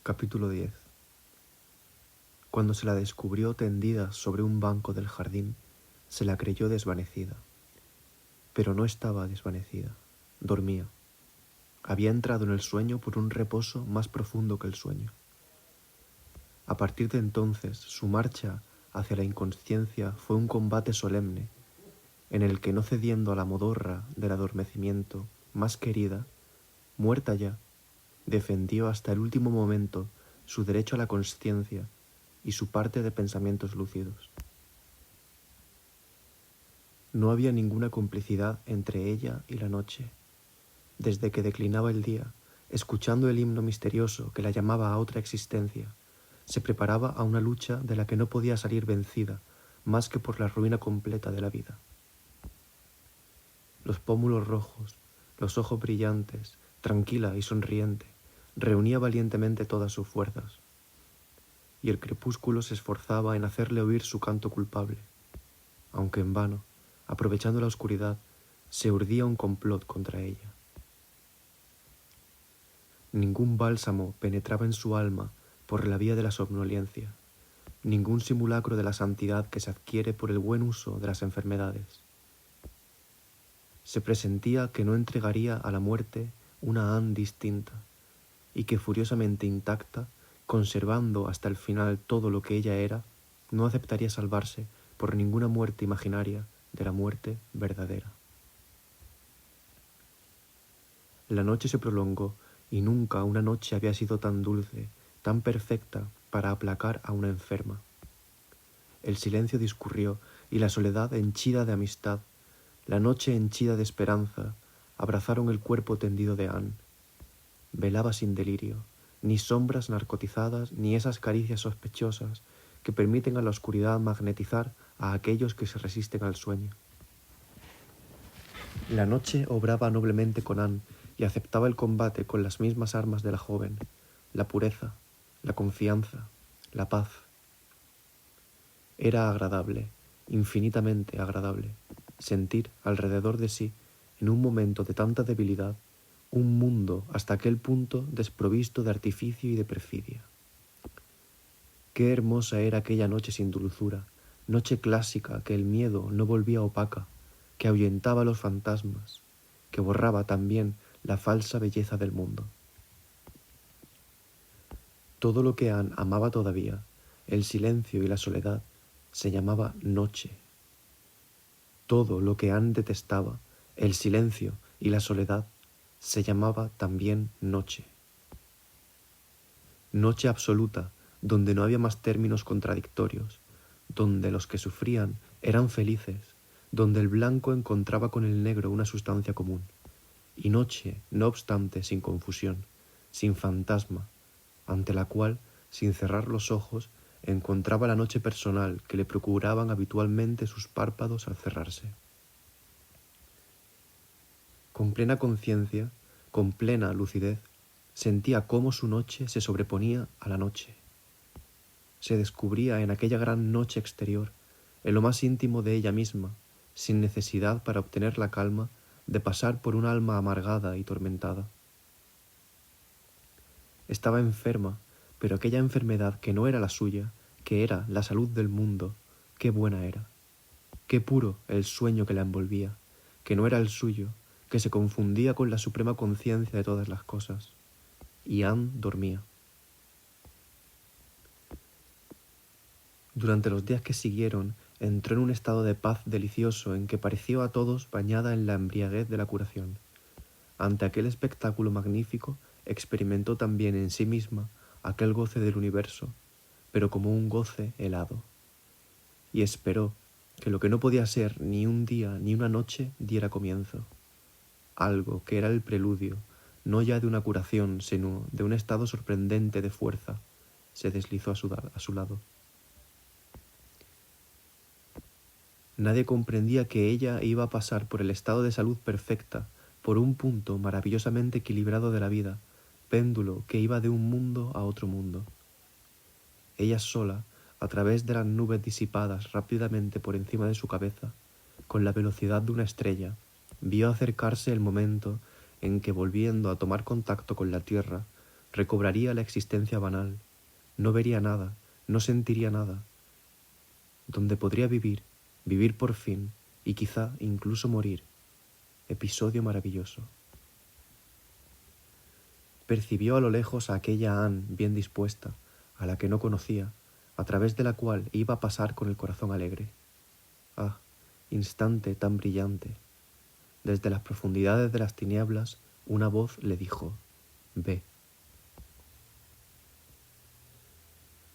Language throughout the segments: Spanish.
Capítulo 10. Cuando se la descubrió tendida sobre un banco del jardín, se la creyó desvanecida. Pero no estaba desvanecida, dormía. Había entrado en el sueño por un reposo más profundo que el sueño. A partir de entonces, su marcha hacia la inconsciencia fue un combate solemne, en el que, no cediendo a la modorra del adormecimiento más querida, muerta ya, defendió hasta el último momento su derecho a la consciencia y su parte de pensamientos lúcidos. No había ninguna complicidad entre ella y la noche. Desde que declinaba el día, escuchando el himno misterioso que la llamaba a otra existencia, se preparaba a una lucha de la que no podía salir vencida más que por la ruina completa de la vida. Los pómulos rojos, los ojos brillantes, tranquila y sonriente, reunía valientemente todas sus fuerzas, y el crepúsculo se esforzaba en hacerle oír su canto culpable, aunque en vano, aprovechando la oscuridad, se urdía un complot contra ella. Ningún bálsamo penetraba en su alma por la vía de la somnolencia, ningún simulacro de la santidad que se adquiere por el buen uso de las enfermedades. Se presentía que no entregaría a la muerte una Anne distinta, y que furiosamente intacta, conservando hasta el final todo lo que ella era, no aceptaría salvarse por ninguna muerte imaginaria de la muerte verdadera. La noche se prolongó, y nunca una noche había sido tan dulce, tan perfecta para aplacar a una enferma. El silencio discurrió, y la soledad henchida de amistad, la noche henchida de esperanza, abrazaron el cuerpo tendido de Anne. Velaba sin delirio, ni sombras narcotizadas, ni esas caricias sospechosas que permiten a la oscuridad magnetizar a aquellos que se resisten al sueño. La noche obraba noblemente con Anne y aceptaba el combate con las mismas armas de la joven, la pureza, la confianza, la paz. Era agradable, infinitamente agradable, sentir alrededor de sí, en un momento de tanta debilidad, un mundo hasta aquel punto desprovisto de artificio y de perfidia. Qué hermosa era aquella noche sin dulzura, noche clásica que el miedo no volvía opaca, que ahuyentaba los fantasmas, que borraba también la falsa belleza del mundo. Todo lo que Anne amaba todavía, el silencio y la soledad, se llamaba noche. Todo lo que Anne detestaba, el silencio y la soledad, se llamaba también noche. Noche absoluta, donde no había más términos contradictorios, donde los que sufrían eran felices, donde el blanco encontraba con el negro una sustancia común, y noche, no obstante, sin confusión, sin fantasma, ante la cual, sin cerrar los ojos, encontraba la noche personal que le procuraban habitualmente sus párpados al cerrarse. Con plena conciencia, con plena lucidez, sentía cómo su noche se sobreponía a la noche. Se descubría en aquella gran noche exterior, en lo más íntimo de ella misma, sin necesidad para obtener la calma de pasar por un alma amargada y tormentada. Estaba enferma, pero aquella enfermedad que no era la suya, que era la salud del mundo, qué buena era. Qué puro el sueño que la envolvía, que no era el suyo, que se confundía con la suprema conciencia de todas las cosas. Y Anne dormía. Durante los días que siguieron, entró en un estado de paz delicioso en que pareció a todos bañada en la embriaguez de la curación. Ante aquel espectáculo magnífico, experimentó también en sí misma aquel goce del universo, pero como un goce helado. Y esperó que lo que no podía ser ni un día ni una noche diera comienzo. Algo que era el preludio, no ya de una curación, sino de un estado sorprendente de fuerza, se deslizó a su lado. Nadie comprendía que ella iba a pasar por el estado de salud perfecta, por un punto maravillosamente equilibrado de la vida, péndulo que iba de un mundo a otro mundo. Ella sola, a través de las nubes disipadas rápidamente por encima de su cabeza, con la velocidad de una estrella, vio acercarse el momento en que, volviendo a tomar contacto con la tierra, recobraría la existencia banal, no vería nada, no sentiría nada, donde podría vivir, vivir por fin, y quizá incluso morir. Episodio maravilloso. Percibió a lo lejos a aquella Anne bien dispuesta, a la que no conocía, a través de la cual iba a pasar con el corazón alegre. Ah, instante tan brillante. Desde las profundidades de las tinieblas, una voz le dijo: «Ve».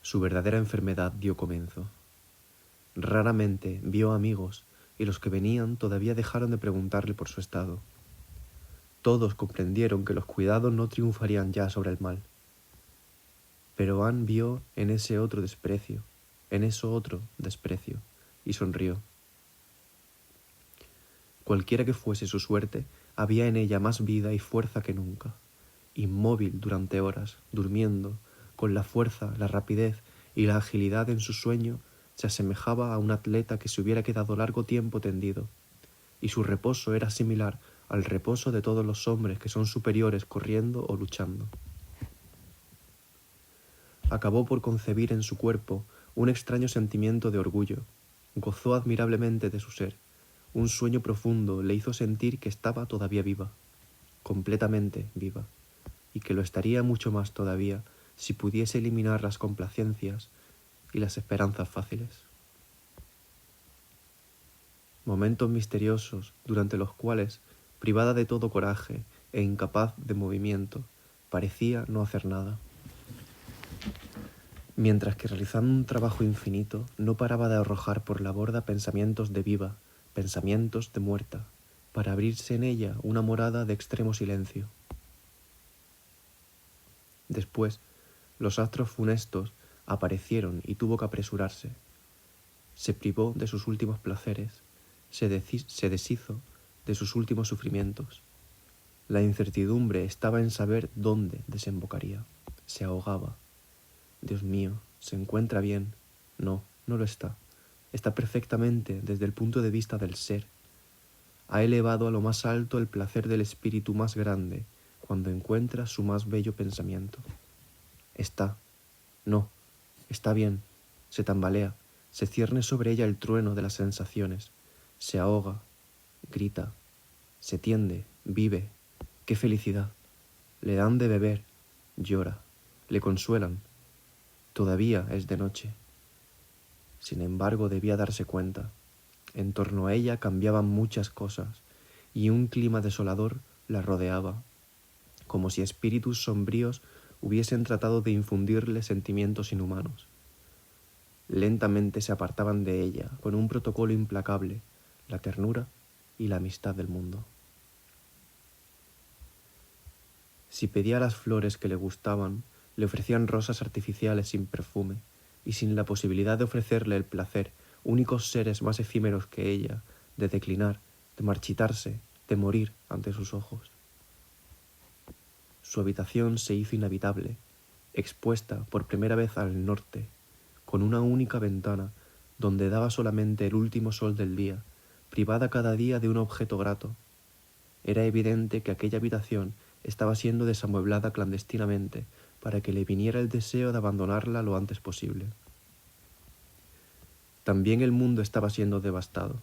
Su verdadera enfermedad dio comienzo. Raramente vio amigos, y los que venían todavía dejaron de preguntarle por su estado. Todos comprendieron que los cuidados no triunfarían ya sobre el mal. Pero Anne vio en ese otro desprecio, y sonrió. Cualquiera que fuese su suerte, había en ella más vida y fuerza que nunca. Inmóvil durante horas, durmiendo, con la fuerza, la rapidez y la agilidad en su sueño, se asemejaba a un atleta que se hubiera quedado largo tiempo tendido, y su reposo era similar al reposo de todos los hombres que son superiores corriendo o luchando. Acabó por concebir en su cuerpo un extraño sentimiento de orgullo. Gozó admirablemente de su ser. Un sueño profundo le hizo sentir que estaba todavía viva, completamente viva, y que lo estaría mucho más todavía si pudiese eliminar las complacencias y las esperanzas fáciles. Momentos misteriosos durante los cuales, privada de todo coraje e incapaz de movimiento, parecía no hacer nada. Mientras que realizando un trabajo infinito, no paraba de arrojar por la borda pensamientos de viva, pensamientos de muerta, para abrirse en ella una morada de extremo silencio. Después, los astros funestos aparecieron y tuvo que apresurarse. Se privó de sus últimos placeres, se deshizo de sus últimos sufrimientos. La incertidumbre estaba en saber dónde desembocaría. Se ahogaba. Dios mío, ¿se encuentra bien? No, no lo está. Está perfectamente desde el punto de vista del ser. Ha elevado a lo más alto el placer del espíritu más grande cuando encuentra su más bello pensamiento. No, está bien, se tambalea, se cierne sobre ella el trueno de las sensaciones, se ahoga, grita, se tiende, vive. ¡Qué felicidad! Le dan de beber, llora, le consuelan. Todavía es de noche. Sin embargo, debía darse cuenta. En torno a ella cambiaban muchas cosas, y un clima desolador la rodeaba, como si espíritus sombríos hubiesen tratado de infundirle sentimientos inhumanos. Lentamente se apartaban de ella, con un protocolo implacable, la ternura y la amistad del mundo. Si pedía las flores que le gustaban, le ofrecían rosas artificiales sin perfume, y sin la posibilidad de ofrecerle el placer, únicos seres más efímeros que ella, de declinar, de marchitarse, de morir ante sus ojos. Su habitación se hizo inhabitable, expuesta por primera vez al norte, con una única ventana, donde daba solamente el último sol del día, privada cada día de un objeto grato. Era evidente que aquella habitación estaba siendo desamueblada clandestinamente para que le viniera el deseo de abandonarla lo antes posible. También el mundo estaba siendo devastado.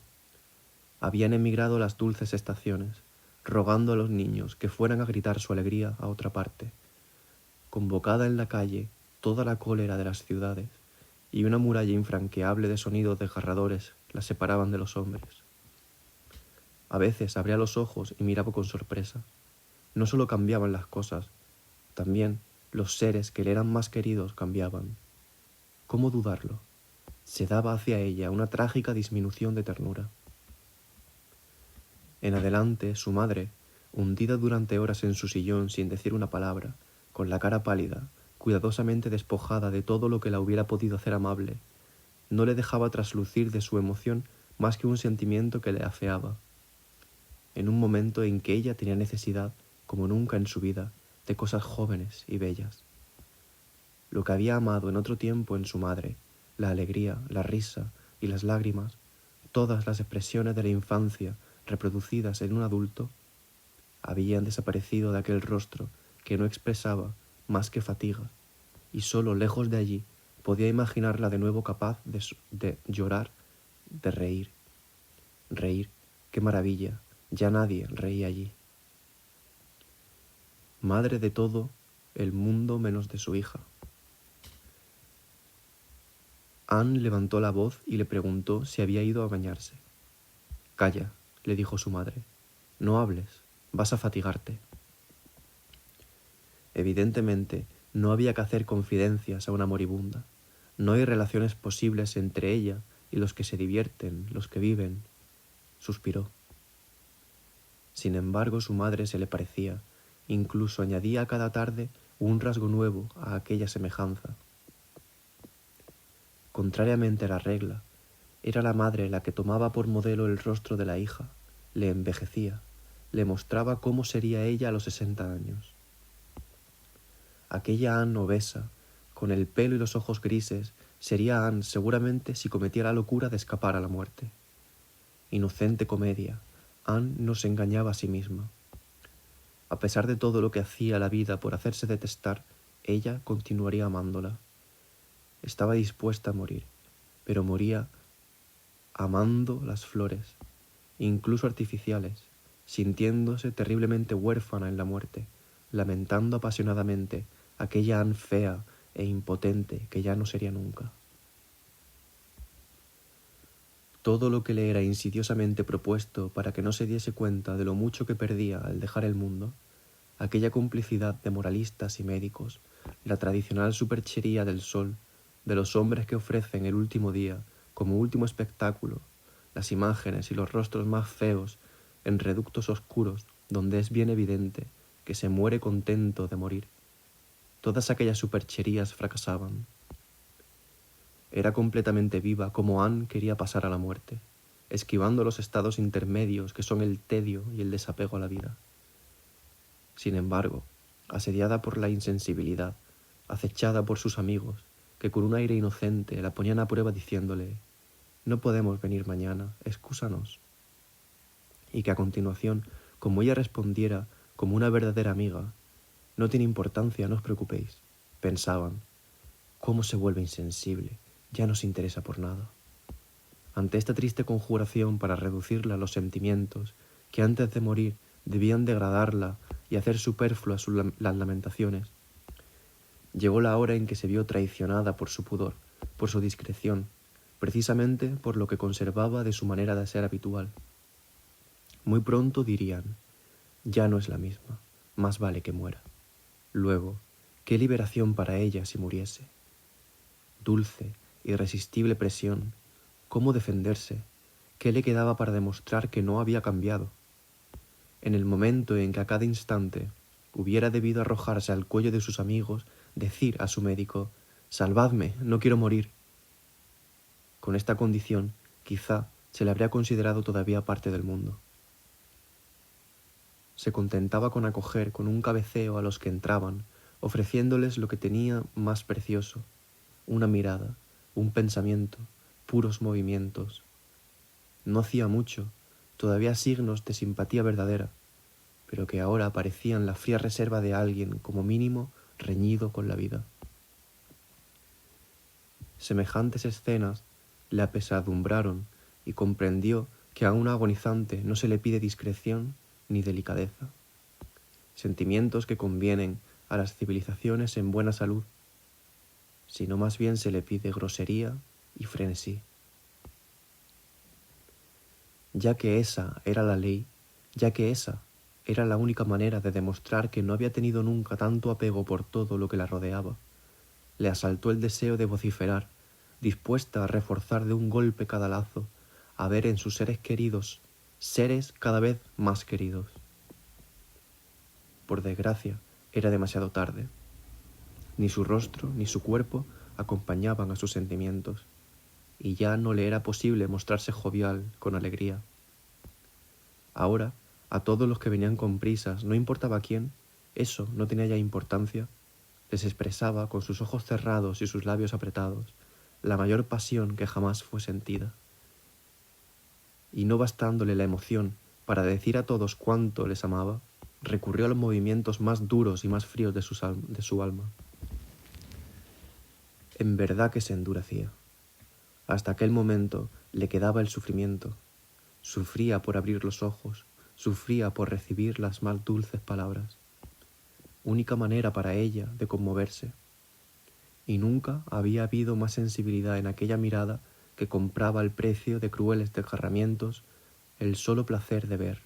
Habían emigrado las dulces estaciones, rogando a los niños que fueran a gritar su alegría a otra parte. Convocada en la calle toda la cólera de las ciudades, y una muralla infranqueable de sonidos desgarradores la separaban de los hombres. A veces abría los ojos y miraba con sorpresa. No solo cambiaban las cosas, también los seres que le eran más queridos cambiaban. ¿Cómo dudarlo? Se daba hacia ella una trágica disminución de ternura. En adelante, su madre, hundida durante horas en su sillón sin decir una palabra, con la cara pálida, cuidadosamente despojada de todo lo que la hubiera podido hacer amable, no le dejaba traslucir de su emoción más que un sentimiento que le afeaba. En un momento en que ella tenía necesidad, como nunca en su vida, de cosas jóvenes y bellas. Lo que había amado en otro tiempo en su madre, la alegría, la risa y las lágrimas, todas las expresiones de la infancia reproducidas en un adulto, habían desaparecido de aquel rostro que no expresaba más que fatiga, y solo lejos de allí podía imaginarla de nuevo capaz de llorar, de reír. Reír, qué maravilla, ya nadie reía allí. Madre de todo el mundo menos de su hija. Anne levantó la voz y le preguntó si había ido a bañarse. Calla, le dijo su madre, no hables, vas a fatigarte. Evidentemente, no había que hacer confidencias a una moribunda. No hay relaciones posibles entre ella y los que se divierten, los que viven, suspiró. Sin embargo, su madre se le parecía, incluso añadía cada tarde un rasgo nuevo a aquella semejanza. Contrariamente a la regla, era la madre la que tomaba por modelo el rostro de la hija, le envejecía, le mostraba cómo sería ella a los 60 años. Aquella Anne obesa, con el pelo y los ojos grises, sería Anne seguramente si cometía la locura de escapar a la muerte. Inocente comedia, Anne no se engañaba a sí misma. A pesar de todo lo que hacía la vida por hacerse detestar, ella continuaría amándola. Estaba dispuesta a morir, pero moría amando las flores, incluso artificiales, sintiéndose terriblemente huérfana en la muerte, lamentando apasionadamente aquella Anne fea e impotente que ya no sería nunca. Todo lo que le era insidiosamente propuesto para que no se diese cuenta de lo mucho que perdía al dejar el mundo, aquella complicidad de moralistas y médicos, la tradicional superchería del sol, de los hombres que ofrecen el último día como último espectáculo, las imágenes y los rostros más feos en reductos oscuros donde es bien evidente que se muere contento de morir. Todas aquellas supercherías fracasaban. Era completamente viva como Anne quería pasar a la muerte, esquivando los estados intermedios que son el tedio y el desapego a la vida. Sin embargo, asediada por la insensibilidad, acechada por sus amigos, que con un aire inocente la ponían a prueba diciéndole «No podemos venir mañana, excúsanos», y que a continuación, como ella respondiera como una verdadera amiga «No tiene importancia, no os preocupéis», pensaban «¿Cómo se vuelve insensible? Ya no se interesa por nada». Ante esta triste conjuración para reducirla a los sentimientos que antes de morir debían degradarla y hacer superfluas las lamentaciones, llegó la hora en que se vio traicionada por su pudor, por su discreción, precisamente por lo que conservaba de su manera de ser habitual. Muy pronto dirían, ya no es la misma, más vale que muera. Luego, qué liberación para ella si muriese. Dulce, irresistible presión, cómo defenderse, qué le quedaba para demostrar que no había cambiado. En el momento en que a cada instante hubiera debido arrojarse al cuello de sus amigos, decir a su médico, «Salvadme, no quiero morir». Con esta condición, quizá se le habría considerado todavía parte del mundo. Se contentaba con acoger con un cabeceo a los que entraban, ofreciéndoles lo que tenía más precioso, una mirada, un pensamiento, puros movimientos. No hacía mucho, todavía signos de simpatía verdadera, pero que ahora parecían la fría reserva de alguien, como mínimo, reñido con la vida. Semejantes escenas le apesadumbraron y comprendió que a un agonizante no se le pide discreción ni delicadeza, sentimientos que convienen a las civilizaciones en buena salud, sino más bien se le pide grosería y frenesí. Ya que esa era la ley, ya que esa era la única manera de demostrar que no había tenido nunca tanto apego por todo lo que la rodeaba, le asaltó el deseo de vociferar, dispuesta a reforzar de un golpe cada lazo, a ver en sus seres queridos, seres cada vez más queridos. Por desgracia, era demasiado tarde. Ni su rostro ni su cuerpo acompañaban a sus sentimientos, y ya no le era posible mostrarse jovial, con alegría. Ahora, a todos los que venían con prisas, no importaba quién, eso no tenía ya importancia, les expresaba, con sus ojos cerrados y sus labios apretados, la mayor pasión que jamás fue sentida. Y no bastándole la emoción para decir a todos cuánto les amaba, recurrió a los movimientos más duros y más fríos de su alma. En verdad que se endurecía. Hasta aquel momento le quedaba el sufrimiento. Sufría por abrir los ojos, sufría por recibir las más dulces palabras. Única manera para ella de conmoverse. Y nunca había habido más sensibilidad en aquella mirada que compraba al precio de crueles desgarramientos el solo placer de ver.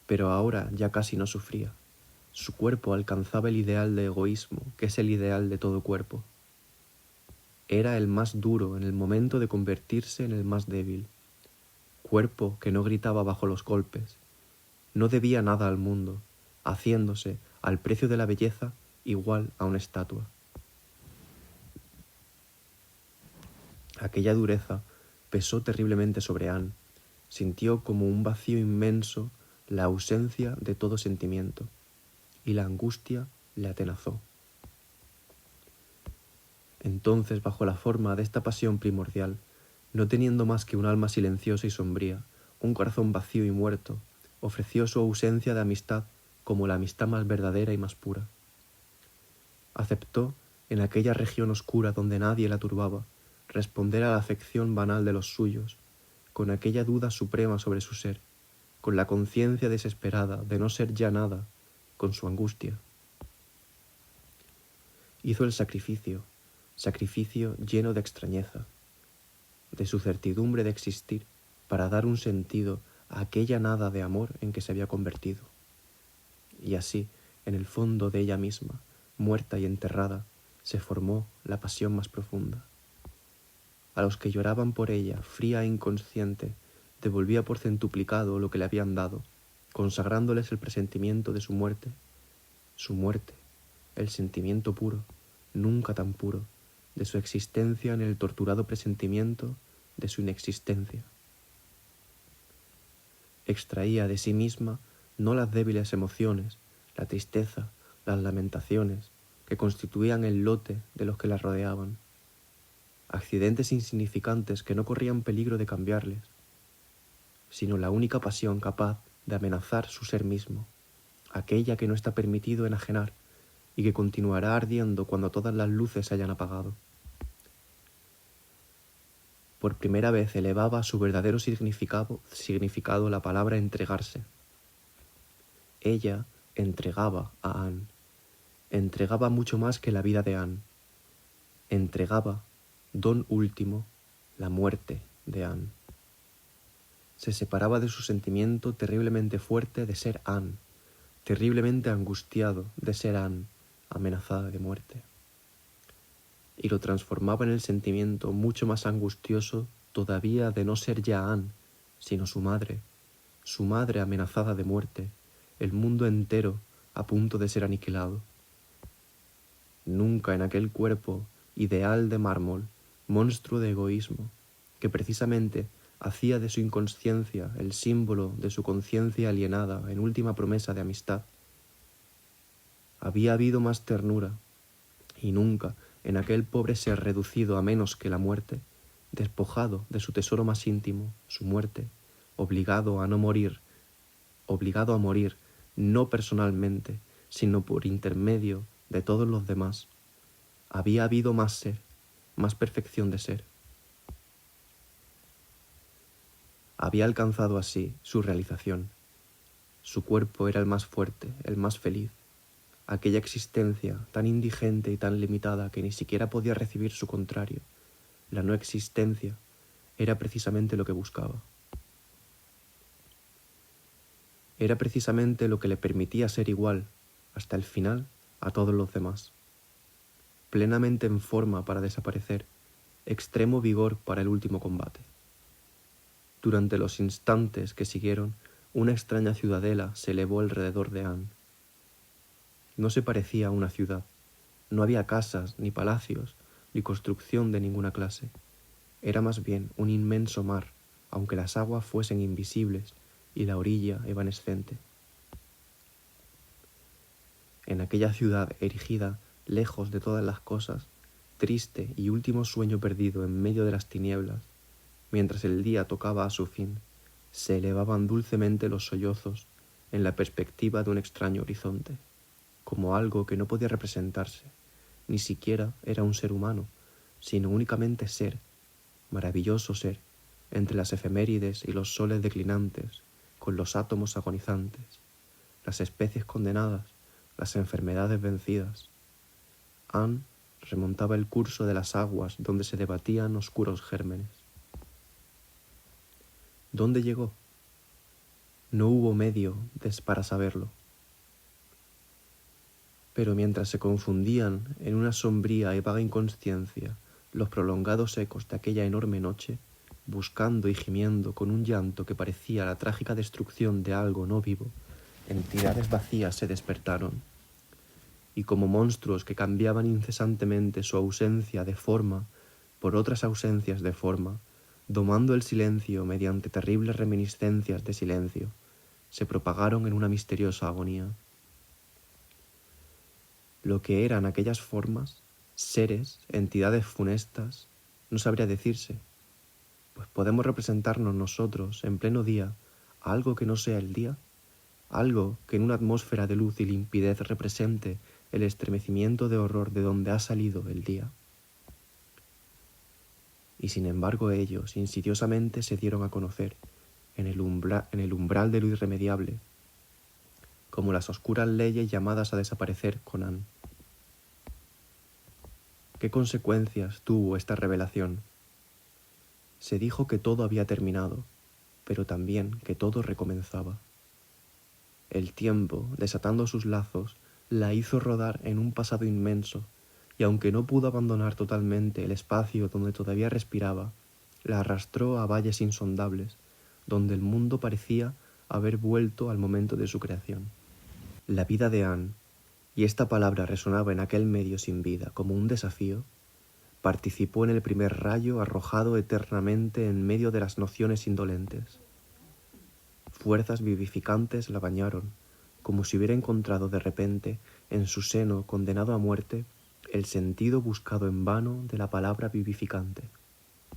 Pero ahora ya casi no sufría. Su cuerpo alcanzaba el ideal de egoísmo, que es el ideal de todo cuerpo. Era el más duro en el momento de convertirse en el más débil. Cuerpo que no gritaba bajo los golpes. No debía nada al mundo, haciéndose, al precio de la belleza, igual a una estatua. Aquella dureza pesó terriblemente sobre Anne. Sintió como un vacío inmenso la ausencia de todo sentimiento, y la angustia le atenazó. Entonces, bajo la forma de esta pasión primordial, no teniendo más que un alma silenciosa y sombría, un corazón vacío y muerto, ofreció su ausencia de amistad como la amistad más verdadera y más pura. Aceptó, en aquella región oscura donde nadie la turbaba, responder a la afección banal de los suyos, con aquella duda suprema sobre su ser, con la conciencia desesperada de no ser ya nada, con su angustia. Hizo el sacrificio lleno de extrañeza, de su certidumbre de existir, para dar un sentido a aquella nada de amor en que se había convertido. Y así, en el fondo de ella misma, muerta y enterrada, se formó la pasión más profunda. A los que lloraban por ella, fría e inconsciente, devolvía por centuplicado lo que le habían dado, consagrándoles el presentimiento de su muerte, el sentimiento puro, nunca tan puro, de su existencia en el torturado presentimiento de su inexistencia. Extraía de sí misma no las débiles emociones, la tristeza, las lamentaciones, que constituían el lote de los que la rodeaban, accidentes insignificantes que no corrían peligro de cambiarles, sino la única pasión capaz de amenazar su ser mismo, aquella que no está permitido enajenar y que continuará ardiendo cuando todas las luces se hayan apagado. Por primera vez elevaba a su verdadero significado la palabra entregarse. Ella entregaba a Anne, entregaba mucho más que la vida de Anne, entregaba, don último, la muerte de Anne. Se separaba de su sentimiento terriblemente fuerte de ser Anne, terriblemente angustiado de ser Anne, amenazada de muerte, y lo transformaba en el sentimiento mucho más angustioso todavía de no ser ya Anne, sino su madre amenazada de muerte, el mundo entero a punto de ser aniquilado. Nunca en aquel cuerpo ideal de mármol, monstruo de egoísmo, que precisamente hacía de su inconsciencia el símbolo de su conciencia alienada en última promesa de amistad, había habido más ternura, y nunca en aquel pobre ser reducido a menos que la muerte, despojado de su tesoro más íntimo, su muerte, obligado a morir, no personalmente, sino por intermedio de todos los demás, había habido más ser, más perfección de ser. Había alcanzado así su realización. Su cuerpo era el más fuerte, el más feliz. Aquella existencia tan indigente y tan limitada que ni siquiera podía recibir su contrario, la no existencia, era precisamente lo que buscaba. Era precisamente lo que le permitía ser igual, hasta el final, a todos los demás. Plenamente en forma para desaparecer, extremo vigor para el último combate. Durante los instantes que siguieron, una extraña ciudadela se elevó alrededor de Anne. No se parecía a una ciudad, no había casas, ni palacios, ni construcción de ninguna clase. Era más bien un inmenso mar, aunque las aguas fuesen invisibles y la orilla evanescente. En aquella ciudad erigida, lejos de todas las cosas, triste y último sueño perdido en medio de las tinieblas, mientras el día tocaba a su fin, Se elevaban dulcemente los sollozos en la perspectiva de un extraño horizonte, como algo que no podía representarse, ni siquiera era un ser humano, sino únicamente ser, maravilloso ser, entre las efemérides y los soles declinantes, con los átomos agonizantes, las especies condenadas, las enfermedades vencidas. Anne remontaba el curso de las aguas donde se debatían oscuros gérmenes. ¿Dónde llegó? No hubo medio para saberlo. Pero mientras se confundían en una sombría y vaga inconsciencia los prolongados ecos de aquella enorme noche, buscando y gimiendo con un llanto que parecía la trágica destrucción de algo no vivo, entidades vacías se despertaron, y como monstruos que cambiaban incesantemente su ausencia de forma por otras ausencias de forma, domando el silencio mediante terribles reminiscencias de silencio, se propagaron en una misteriosa agonía. Lo que eran aquellas formas, seres, entidades funestas, no sabría decirse, pues podemos representarnos nosotros en pleno día algo que no sea el día, algo que en una atmósfera de luz y limpidez represente el estremecimiento de horror de donde ha salido el día. Y sin embargo ellos insidiosamente se dieron a conocer en el umbral de lo irremediable, como las oscuras leyes llamadas a desaparecer con Anne. ¿Qué consecuencias tuvo esta revelación? Se dijo que todo había terminado, pero también que todo recomenzaba. El tiempo, desatando sus lazos, la hizo rodar en un pasado inmenso, y aunque no pudo abandonar totalmente el espacio donde todavía respiraba, la arrastró a valles insondables, donde el mundo parecía haber vuelto al momento de su creación. La vida de Anne, y esta palabra resonaba en aquel medio sin vida como un desafío, participó en el primer rayo arrojado eternamente en medio de las nociones indolentes. Fuerzas vivificantes la bañaron, como si hubiera encontrado de repente en su seno condenado a muerte el sentido buscado en vano de la palabra vivificante.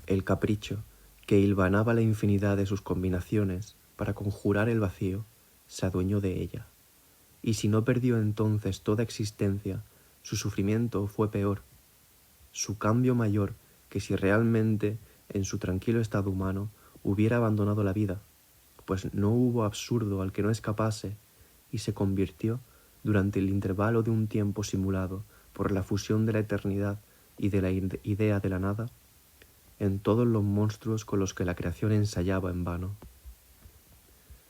El capricho, que hilvanaba la infinidad de sus combinaciones para conjurar el vacío, se adueñó de ella. Y si no perdió entonces toda existencia, su sufrimiento fue peor, su cambio mayor que si realmente, en su tranquilo estado humano, hubiera abandonado la vida, pues no hubo absurdo al que no escapase, y se convirtió, durante el intervalo de un tiempo simulado por la fusión de la eternidad y de la idea de la nada, en todos los monstruos con los que la creación ensayaba en vano.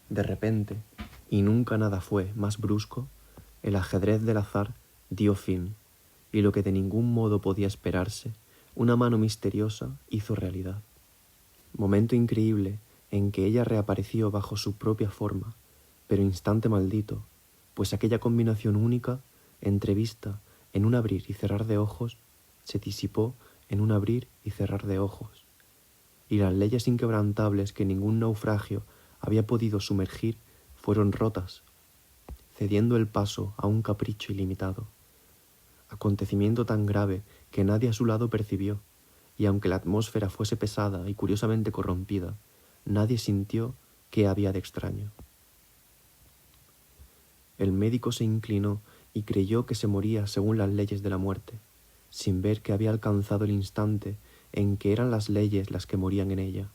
De repente, y nunca nada fue más brusco, el ajedrez del azar dio fin, y lo que de ningún modo podía esperarse, una mano misteriosa hizo realidad. Momento increíble en que ella reapareció bajo su propia forma, pero instante maldito, pues aquella combinación única, entrevista en un abrir y cerrar de ojos, se disipó en un abrir y cerrar de ojos, y las leyes inquebrantables que ningún naufragio había podido sumergir fueron rotas, cediendo el paso a un capricho ilimitado. Acontecimiento tan grave que nadie a su lado percibió, y aunque la atmósfera fuese pesada y curiosamente corrompida, nadie sintió qué había de extraño. El médico se inclinó y creyó que se moría según las leyes de la muerte, sin ver que había alcanzado el instante en que eran las leyes las que morían en ella.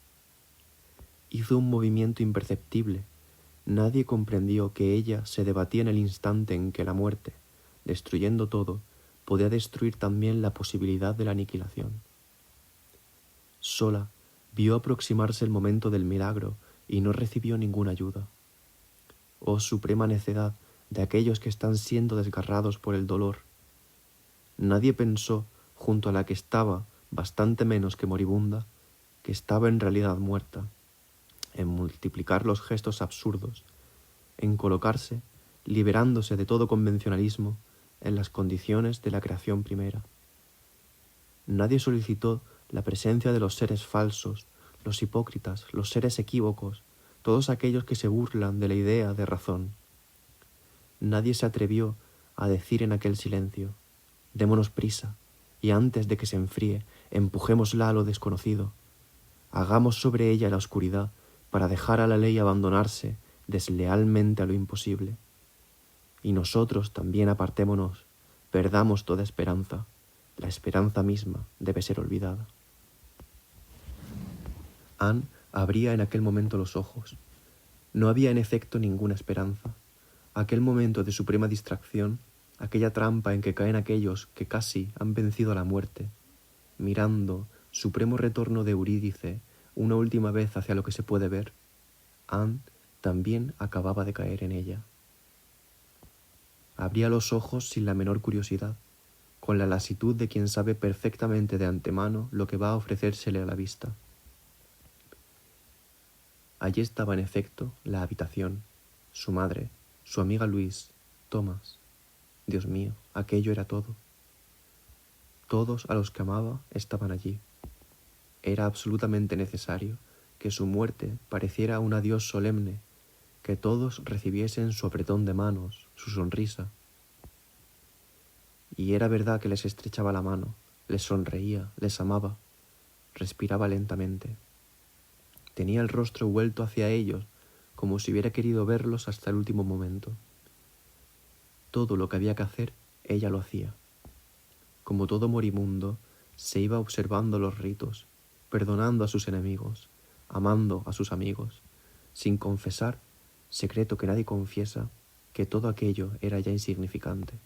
Hizo un movimiento imperceptible. Nadie comprendió que ella se debatía en el instante en que la muerte, destruyendo todo, podía destruir también la posibilidad de la aniquilación. Sola vio aproximarse el momento del milagro y no recibió ninguna ayuda. Oh suprema necedad de aquellos que están siendo desgarrados por el dolor. Nadie pensó, junto a la que estaba, bastante menos que moribunda, que estaba en realidad muerta, en multiplicar los gestos absurdos, en colocarse, liberándose de todo convencionalismo, en las condiciones de la creación primera. Nadie solicitó la presencia de los seres falsos, los hipócritas, los seres equívocos, todos aquellos que se burlan de la idea de razón. Nadie se atrevió a decir en aquel silencio: démonos prisa, y antes de que se enfríe, empujémosla a lo desconocido. Hagamos sobre ella la oscuridad, para dejar a la ley abandonarse deslealmente a lo imposible. Y nosotros también apartémonos, perdamos toda esperanza. La esperanza misma debe ser olvidada. Anne abría en aquel momento los ojos. No había en efecto ninguna esperanza. Aquel momento de suprema distracción, aquella trampa en que caen aquellos que casi han vencido a la muerte, mirando, supremo retorno de Eurídice, una última vez hacia lo que se puede ver, Anne también acababa de caer en ella. Abría los ojos sin la menor curiosidad, con la lasitud de quien sabe perfectamente de antemano lo que va a ofrecérsele a la vista. Allí estaba en efecto la habitación, su madre, su amiga Louise, Thomas. Dios mío, aquello era todo. Todos a los que amaba estaban allí. Era absolutamente necesario que su muerte pareciera un adiós solemne, que todos recibiesen su apretón de manos, su sonrisa. Y era verdad que les estrechaba la mano, les sonreía, les amaba, respiraba lentamente. Tenía el rostro vuelto hacia ellos, como si hubiera querido verlos hasta el último momento. Todo lo que había que hacer, ella lo hacía. Como todo moribundo, se iba observando los ritos, perdonando a sus enemigos, amando a sus amigos, sin confesar, secreto que nadie confiesa, que todo aquello era ya insignificante.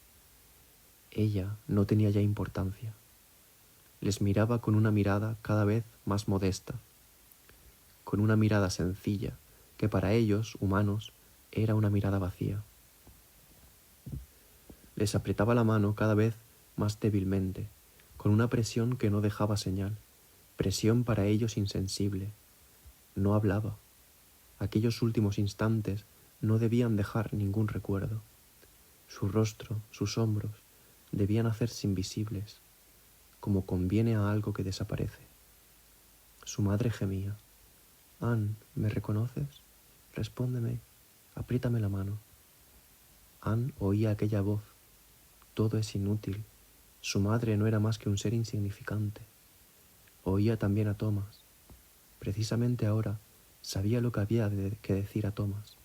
Ella no tenía ya importancia. Les miraba con una mirada cada vez más modesta, con una mirada sencilla, que para ellos, humanos, era una mirada vacía. Les apretaba la mano cada vez más débilmente, con una presión que no dejaba señal, presión para ellos insensible. No hablaba. Aquellos últimos instantes no debían dejar ningún recuerdo. Su rostro, sus hombros, debían hacerse invisibles, como conviene a algo que desaparece. Su madre gemía. «Anne, ¿me reconoces? Respóndeme, apriétame la mano». Anne oía aquella voz. Todo es inútil. Su madre no era más que un ser insignificante. Oía también a Thomas. Precisamente ahora sabía lo que había que decir a Thomas.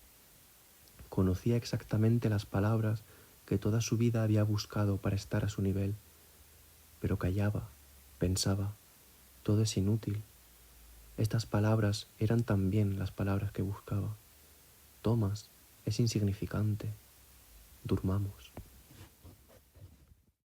Conocía exactamente las palabras que toda su vida había buscado para estar a su nivel, pero callaba, pensaba, todo es inútil. Estas palabras eran también las palabras que buscaba. Thomas es insignificante. Durmamos.